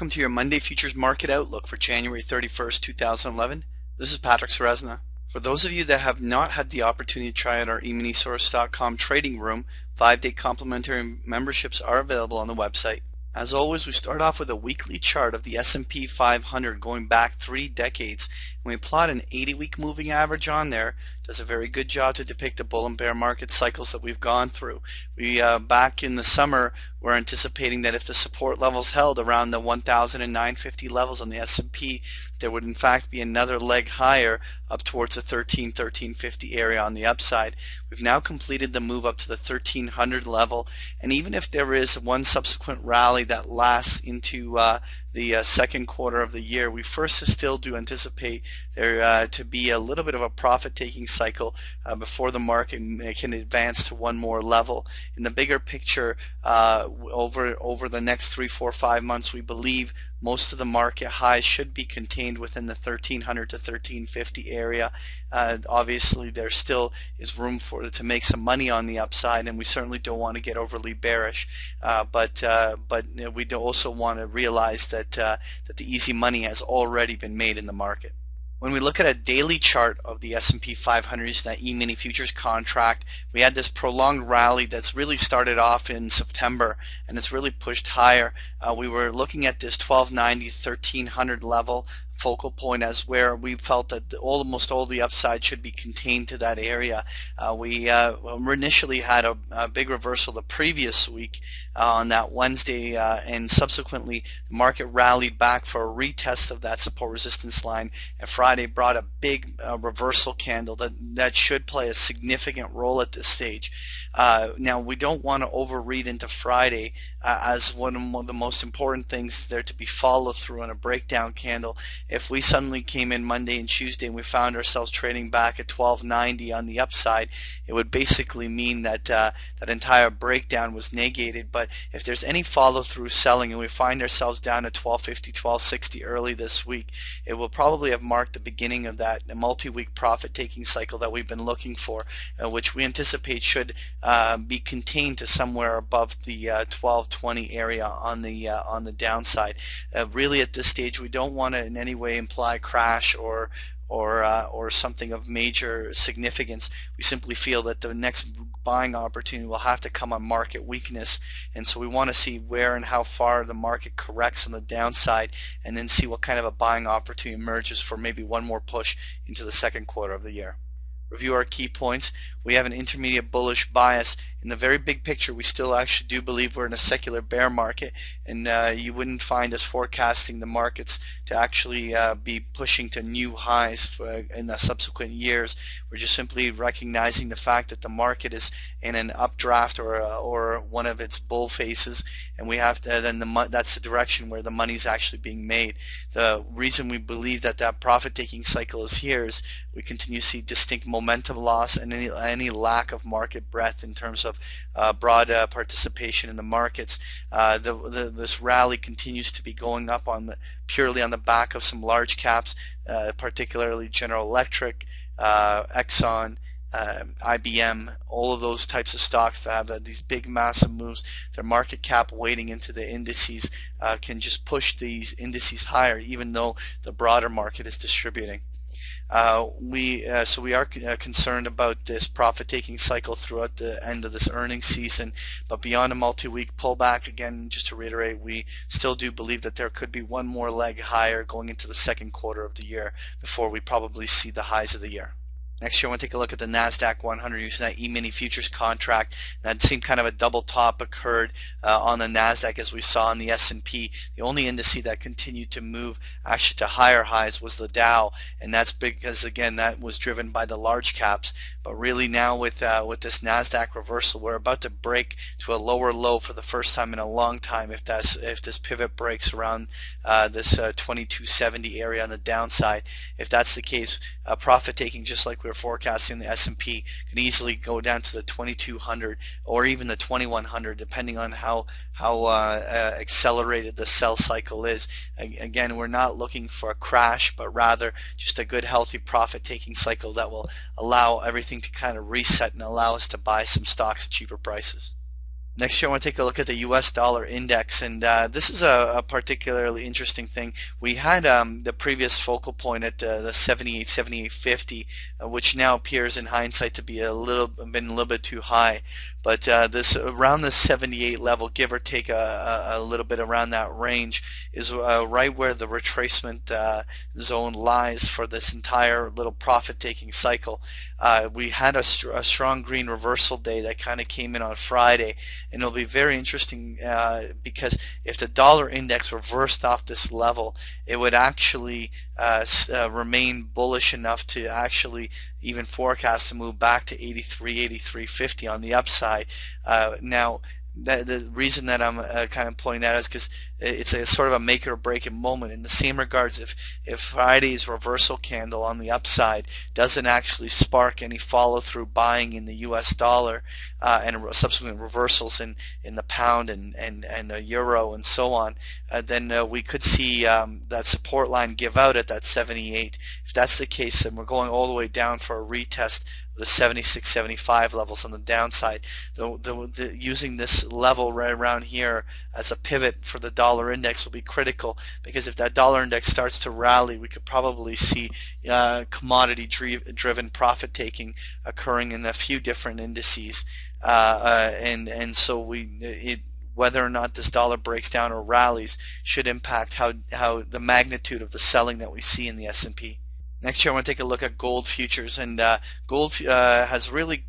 Welcome to your Monday Futures Market Outlook for January 31st, 2011. This is Patrick Ceresna. For those of you that have not had the opportunity to try out our eminisource.com trading room, 5-day complimentary memberships are available on the website. As always, we start off with a weekly chart of the S&P 500 going back 3 decades. And we plot an 80-week moving average on there. Does a very good job to depict the bull and bear market cycles that we've gone through. We back in the summer were anticipating that if the support levels held around the 1,950 levels on the S&P, there would in fact be another leg higher up towards the 1350 area on the upside. We've now completed the move up to the 1300 level, and even if there is one subsequent rally that lasts into the second quarter of the year, we first still do anticipate there to be a little bit of a profit-taking cycle before the market can advance to one more level. In the bigger picture, over the next 3, 4, 5 months, we believe most of the market highs should be contained within the 1300 to 1350 area. Obviously, there still is room to make some money on the upside, and we certainly don't want to get overly bearish. But we do also want to realize that the easy money has already been made in the market. When we look at a daily chart of the S&P 500 using that E-mini futures contract, we had this prolonged rally that's really started off in September, and it's really pushed higher. We were looking at this 1290, 1300 level focal point as where we felt that almost all the upside should be contained to that area. We initially had a big reversal the previous week on that Wednesday, and subsequently the market rallied back for a retest of that support resistance line, and Friday brought a big reversal candle that should play a significant role at this stage. Now, we don't want to overread into Friday, as one of the most important things is there to be follow through on a breakdown candle. If we suddenly came in Monday and Tuesday and we found ourselves trading back at 1290 on the upside, it would basically mean that that entire breakdown was negated. But if there's any follow through selling and we find ourselves down at 1250, 1260 early this week, it will probably have marked the beginning of that multi-week profit taking cycle that we've been looking for, which we anticipate should be contained to somewhere above the 1220 area on the downside. Really, at this stage, we don't want to in any way imply crash or something of major significance. We simply feel that the next buying opportunity will have to come on market weakness, and so we want to see where and how far the market corrects on the downside, and then see what kind of a buying opportunity emerges for maybe one more push into the second quarter of the year. Review our key points. We have an intermediate bullish bias. In the very big picture, we still actually do believe we're in a secular bear market, and you wouldn't find us forecasting the markets to actually be pushing to new highs in the subsequent years. We're just simply recognizing the fact that the market is in an updraft or one of its bull faces, and we have to that's the direction where the money is actually being made. The reason we believe that profit-taking cycle is here is we continue to see distinct momentum loss and any lack of market breadth in terms of broad participation in the markets. This rally continues to be going up purely on the back of some large caps, particularly General Electric, Exxon, IBM, all of those types of stocks that have these big massive moves. Their market cap weighting into the indices can just push these indices higher, even though the broader market is distributing. So we are concerned about this profit-taking cycle throughout the end of this earnings season, but beyond a multi-week pullback, again, just to reiterate, we still do believe that there could be one more leg higher going into the second quarter of the year before we probably see the highs of the year. Next year, I want to take a look at the NASDAQ 100 using that E-mini futures contract. That seemed kind of a double top occurred on the NASDAQ as we saw on the S&P. The only indice that continued to move actually to higher highs was the Dow, and that's because, again, that was driven by the large caps. But really now with this NASDAQ reversal, we're about to break to a lower low for the first time in a long time if this pivot breaks around this 2270 area on the downside. If that's the case, profit taking, just like we're forecasting the S&P, can easily go down to the 2200 or even the 2100, depending on how accelerated the sell cycle is. Again, we're not looking for a crash, but rather just a good healthy profit taking cycle that will allow everything to kind of reset and allow us to buy some stocks at cheaper prices. Next here, I want to take a look at the US dollar index, and this is a particularly interesting thing. We had the previous focal point at the 78, 78.50, which now appears in hindsight to be been a little bit too high. But this around the 78 level, give or take a little bit around that range, is right where the retracement zone lies for this entire little profit-taking cycle. We had a strong green reversal day that kind of came in on Friday. And it'll be very interesting because if the dollar index reversed off this level, it would actually remain bullish enough to actually even forecast to move back to 83, 83.50 on the upside. Now, the reason that I'm kind of pointing that out is because it's a sort of a make or break it moment. In the same regards, if Friday's reversal candle on the upside doesn't actually spark any follow through buying in the US dollar and subsequent reversals in the pound and the euro and so on, then we could see that support line give out at that 78. If that's the case, then we're going all the way down for a retest the 76, 75 levels on the downside. Using this level right around here as a pivot for the dollar index will be critical, because if that dollar index starts to rally, we could probably see commodity driven profit taking occurring in a few different indices, and so whether or not this dollar breaks down or rallies should impact how the magnitude of the selling that we see in the S&P. Next here I want to take a look at gold futures, and gold has really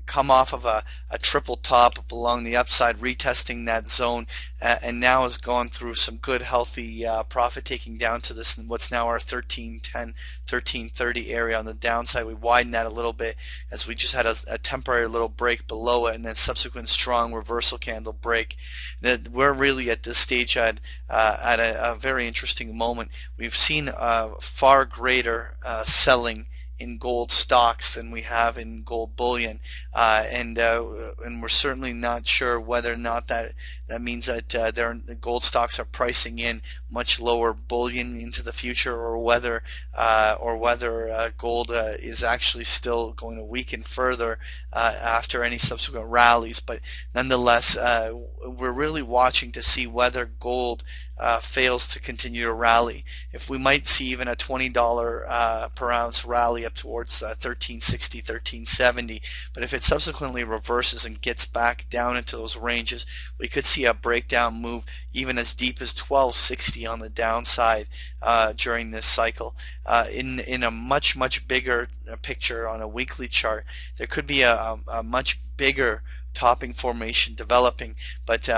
come off of a triple top up along the upside, retesting that zone, and now has gone through some good healthy profit taking down to this what's now our 1310, 1330 area on the downside. We widened that a little bit as we just had a temporary little break below it, and then subsequent strong reversal candle break. We're really at this stage at a very interesting moment. We've seen far greater selling in gold stocks than we have in gold bullion, and we're certainly not sure whether or not that means that the gold stocks are pricing in much lower bullion into the future, or whether gold is actually still going to weaken further after any subsequent rallies. But nonetheless, we're really watching to see whether gold fails to continue to rally. If we might see even a $20 per ounce rally up towards 1360, 1370, but if it subsequently reverses and gets back down into those ranges, we could see a breakdown move even as deep as 1260 on the downside during this cycle. In a much bigger picture on a weekly chart, there could be a much bigger topping formation developing, but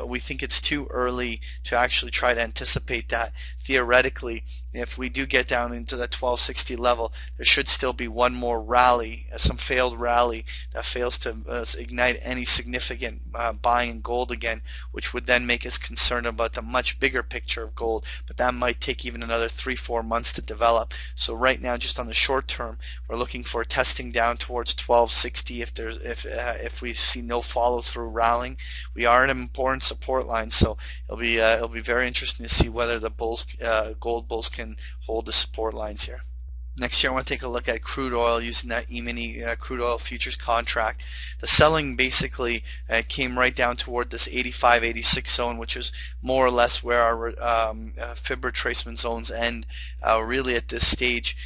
we think it's too early to actually try to anticipate that. Theoretically, if we do get down into the 1260 level, there should still be one more rally, some failed rally that fails to ignite any significant buying in gold again, which would then make us concerned about the much bigger picture of gold, but that might take even another 3-4 months to develop. So right now, just on the short term, we're looking for testing down towards 1260 if we see no follow through rallying. We are at an important support line, so it'll be very interesting to see whether the gold bulls can hold the support lines here. Next here I want to take a look at crude oil using that E-mini crude oil futures contract. The selling basically came right down toward this 85, 86 zone, which is more or less where our fib retracement zones end. Really at this stage,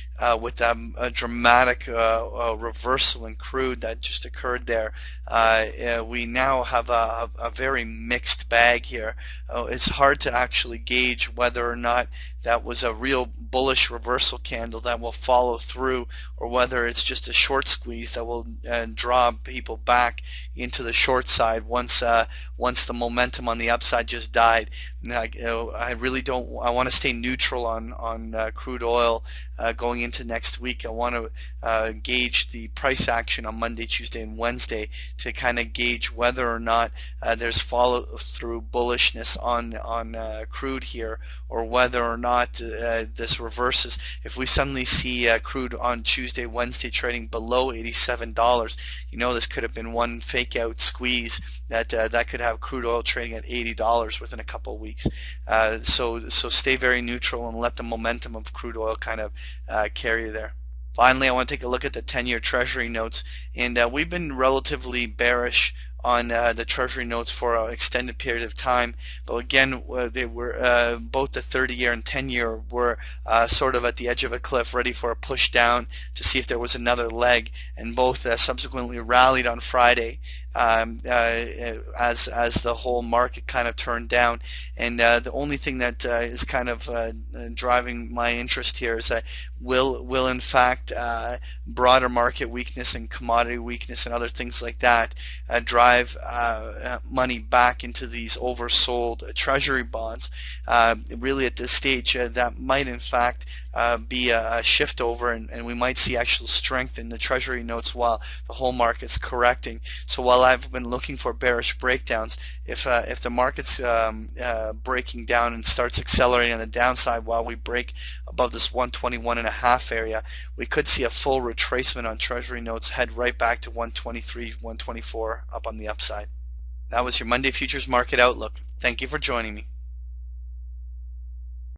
with a dramatic reversal in crude that just occurred there, we now have a very mixed bag here. It's hard to actually gauge whether or not that was a real bullish reversal candle that will follow through, or whether it's just a short squeeze that will draw people back into the short side once the momentum on the upside just died. I really don't. I want to stay neutral on crude oil going into next week. I want to gauge the price action on Monday, Tuesday, and Wednesday to kind of gauge whether or not there's follow through bullishness on crude here, or whether or not this reverses. If we suddenly see crude on Tuesday, Wednesday trading below $87, this could have been one fake out squeeze that could have crude oil trading at $80 within a couple of weeks. So stay very neutral and let the momentum of crude oil kind of carry you there. Finally, I want to take a look at the 10-year Treasury notes, and we've been relatively bearish on the Treasury notes for an extended period of time. But again, they were both the 30-year and 10-year were sort of at the edge of a cliff, ready for a push down to see if there was another leg, and both subsequently rallied on Friday as the whole market kind of turned down. And the only thing that is kind of driving my interest here is that will in fact broader market weakness and commodity weakness and other things like that drive money back into these oversold treasury bonds. Really at this stage that might in fact be a shift over, and we might see actual strength in the treasury notes while the whole market's correcting. So while I've been looking for bearish breakdowns, if the market's breaking down and starts accelerating on the downside while we break above this 121.5 area, we could see a full retracement on treasury notes, head right back to 123, 124 up on the upside. That was your Monday Futures Market Outlook. Thank you for joining me.